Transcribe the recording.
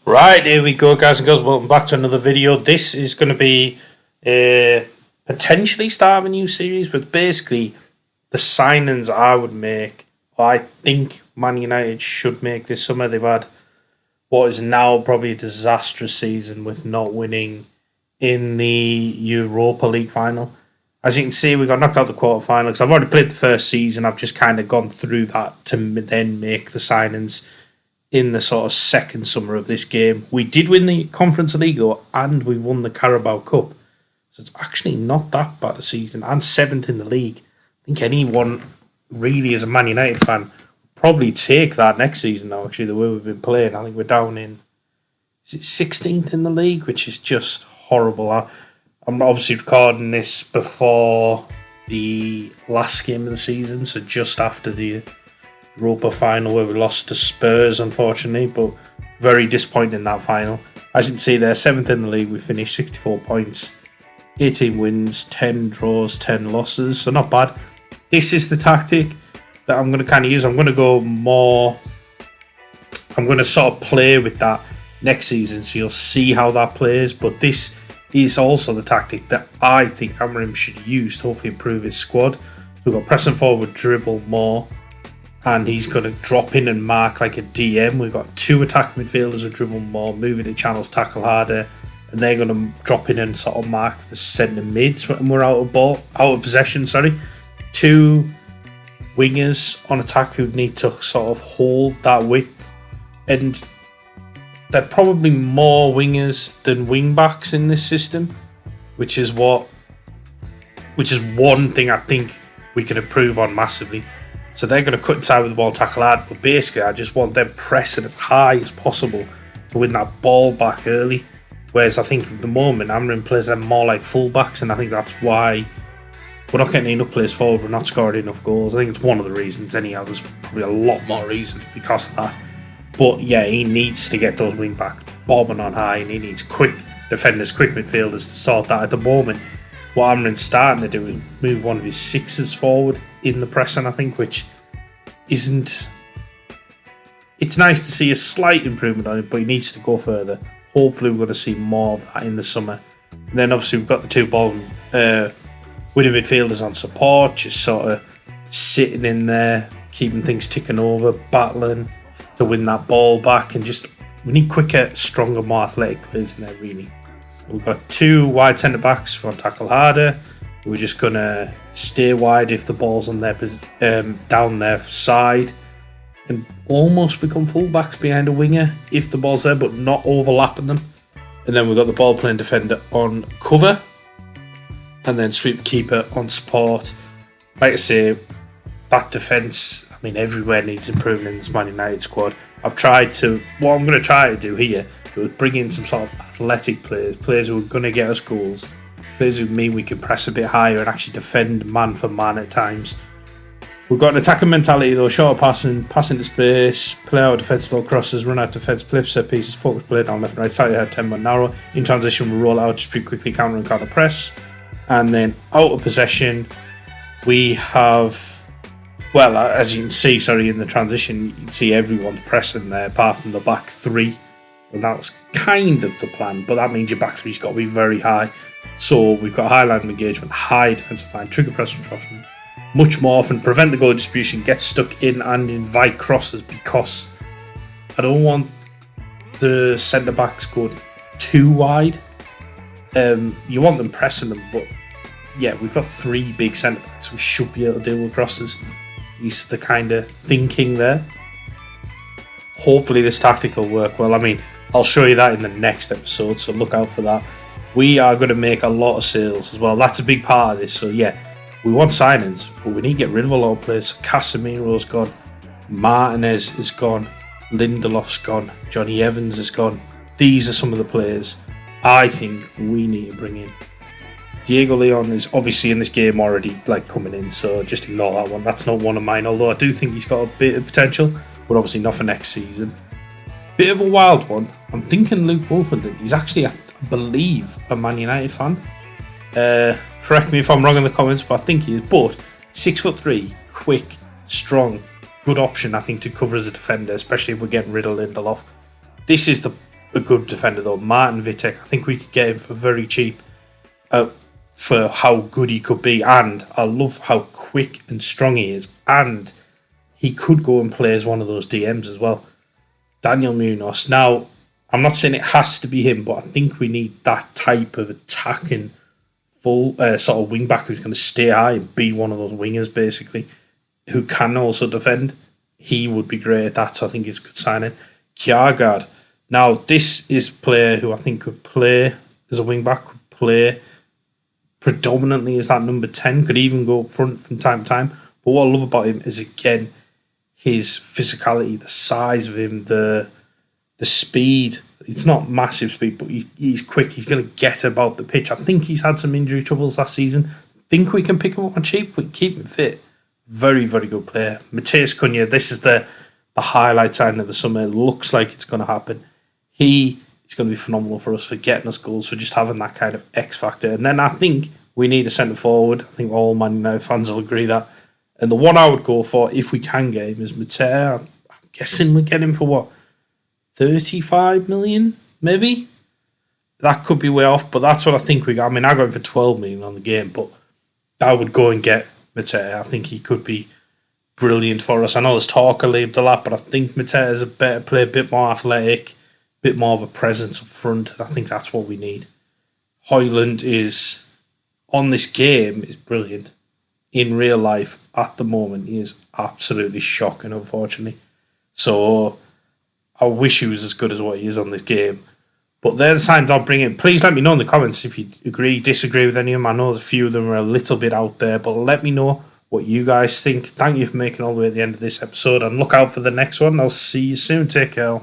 Right, here we go, guys and girls. Welcome back to another video. This is going to be potentially start of a new series, but basically the signings I would make, or I think Man United should make this summer. They've had what is now probably a disastrous season with not winning in the Europa League final. As you can see, we got knocked out the quarterfinals. I've already played the first season. I've just kind of gone through that to then make the signings in the sort of second summer of this game. We did win the Conference League though, and we won the Carabao Cup. So it's actually not that bad a season, and 7th in the league. I think anyone really as a Man United fan would probably take that next season now, actually, the way we've been playing. I think we're down in, is it 16th in the league, which is just horrible. I'm obviously recording this before the last game of the season, so just after the Europa final where we lost to Spurs, unfortunately, but very disappointing in that final. As you can see there, 7th in the league, we finished 64 points, 18 wins, 10 draws, 10 losses, so not bad. This is the tactic that I'm going to kind of use. I'm going to go more, I'm going to sort of play with that next season, so you'll see how that plays, but this is also the tactic that I think Amorim should use to hopefully improve his squad. So we've got pressing forward, dribble more, and he's going to drop in and mark like a DM. We've got 2 attacking midfielders who dribble more, moving to channels, tackle harder, and they're going to drop in and sort of mark the centre mids when we're out of possession. 2 wingers on attack who need to sort of hold that width, and they're probably more wingers than wing backs in this system, which is one thing I think we can improve on massively. So they're going to cut inside with the ball, tackle hard, but basically I just want them pressing as high as possible to win that ball back early. Whereas I think at the moment Amorim plays them more like fullbacks, and I think that's why we're not getting enough players forward, we're not scoring enough goals. I think it's one of the reasons anyhow. There's probably a lot more reasons because of that. But yeah, he needs to get those wing backs bombing on high, and he needs quick defenders, quick midfielders to sort that. At the moment, what Amorim's starting to do is move one of his 6s forward in the pressing, I think, which isn't... It's nice to see a slight improvement on it, but he needs to go further. Hopefully we're going to see more of that in the summer. And then obviously we've got the 2 winning midfielders on support, just sort of sitting in there, keeping things ticking over, battling to win that ball back, and just we need quicker, stronger, more athletic players in there, really. We've got 2 wide centre-backs who want to tackle harder. We're just going to stay wide if the ball's on their down their side, and almost become full-backs behind a winger if the ball's there, but not overlapping them. And then we've got the ball-playing defender on cover, and then sweep keeper on support. Like I say, that defence, I mean, everywhere needs improvement in this Man United squad. What I'm going to try to do here is bring in some sort of athletic players who are going to get us goals, players who mean we can press a bit higher and actually defend man for man at times. We've got an attacking mentality though, short passing to space, play out defence, low crosses, run out defence, play for set pieces, focus play down left and right side, head 10 man narrow. In transition, we roll out, just pretty quickly counter and counter press. And then out of possession, we have, well, as you can see, in the transition, you can see everyone's pressing there apart from the back 3. And that was kind of the plan, but that means your back 3's got to be very high. So we've got high line of engagement, high defensive line, trigger press from Trossman, much more often, prevent the goal distribution, get stuck in and invite crosses, because I don't want the centre backs going too wide. You want them pressing them, but yeah, we've got 3 big centre backs. We should be able to deal with crosses. Is the kind of thinking there. Hopefully this tactic will work well. I mean, I'll show you that in the next episode, so look out for that. We are going to make a lot of sales as well. That's a big part of this. So yeah, we want signings, but we need to get rid of a lot of players. Casemiro's gone, Martinez is gone, Lindelof's gone, Johnny Evans is gone. These are some of the players I think we need to bring in. Diego Leon is obviously in this game already, coming in, so just ignore that one. That's not one of mine, although I do think he's got a bit of potential, but obviously not for next season. Bit of a wild one. I'm thinking Luke Wolfenden. He's actually, I believe, a Man United fan. Correct me if I'm wrong in the comments, but I think he is. But 6'3", quick, strong, good option, I think, to cover as a defender, especially if we're getting rid of Lindelof. This is the a good defender though. Martin Vitek, I think we could get him for very cheap for how good he could be, and I love how quick and strong he is, and he could go and play as one of those DMs as well. Daniel Munoz. Now, I'm not saying it has to be him, but I think we need that type of attacking full sort of wing back who's going to stay high and be one of those wingers, basically, who can also defend. He would be great at that, so I think it's a good signing. Kjaergaard. Now, this is a player who I think could play as a wing back, could play predominantly as that number 10, could even go up front from time to time. But what I love about him is, again, his physicality, the size of him, the speed. It's not massive speed, but he's quick. He's going to get about the pitch. I think he's had some injury troubles last season. I think we can pick him up on cheap. We can keep him fit. Very, very good player. Mateus Cunha, this is the highlight sign of the summer. It looks like it's going to happen. He is going to be phenomenal for us, for getting us goals, for just having that kind of X factor. And then I think we need a centre forward. I think all Man United fans will agree that. And the one I would go for, if we can get him, is Mateo. I'm guessing we get him for what? 35 million, maybe? That could be way off, but that's what I think we got. I mean, I got him for 12 million on the game, but I would go and get Mateo. I think he could be brilliant for us. I know there's talk of Liam Delap, but I think Mateo is a better player, a bit more athletic, a bit more of a presence up front. I think that's what we need. Højlund is, on this game, is brilliant. In real life, at the moment, he is absolutely shocking, unfortunately. So I wish he was as good as what he is on this game. But they're the signs I'll bring in. Please let me know in the comments if you agree, disagree with any of them. I know a few of them are a little bit out there, but let me know what you guys think. Thank you for making all the way to the end of this episode, and look out for the next one. I'll see you soon. Take care.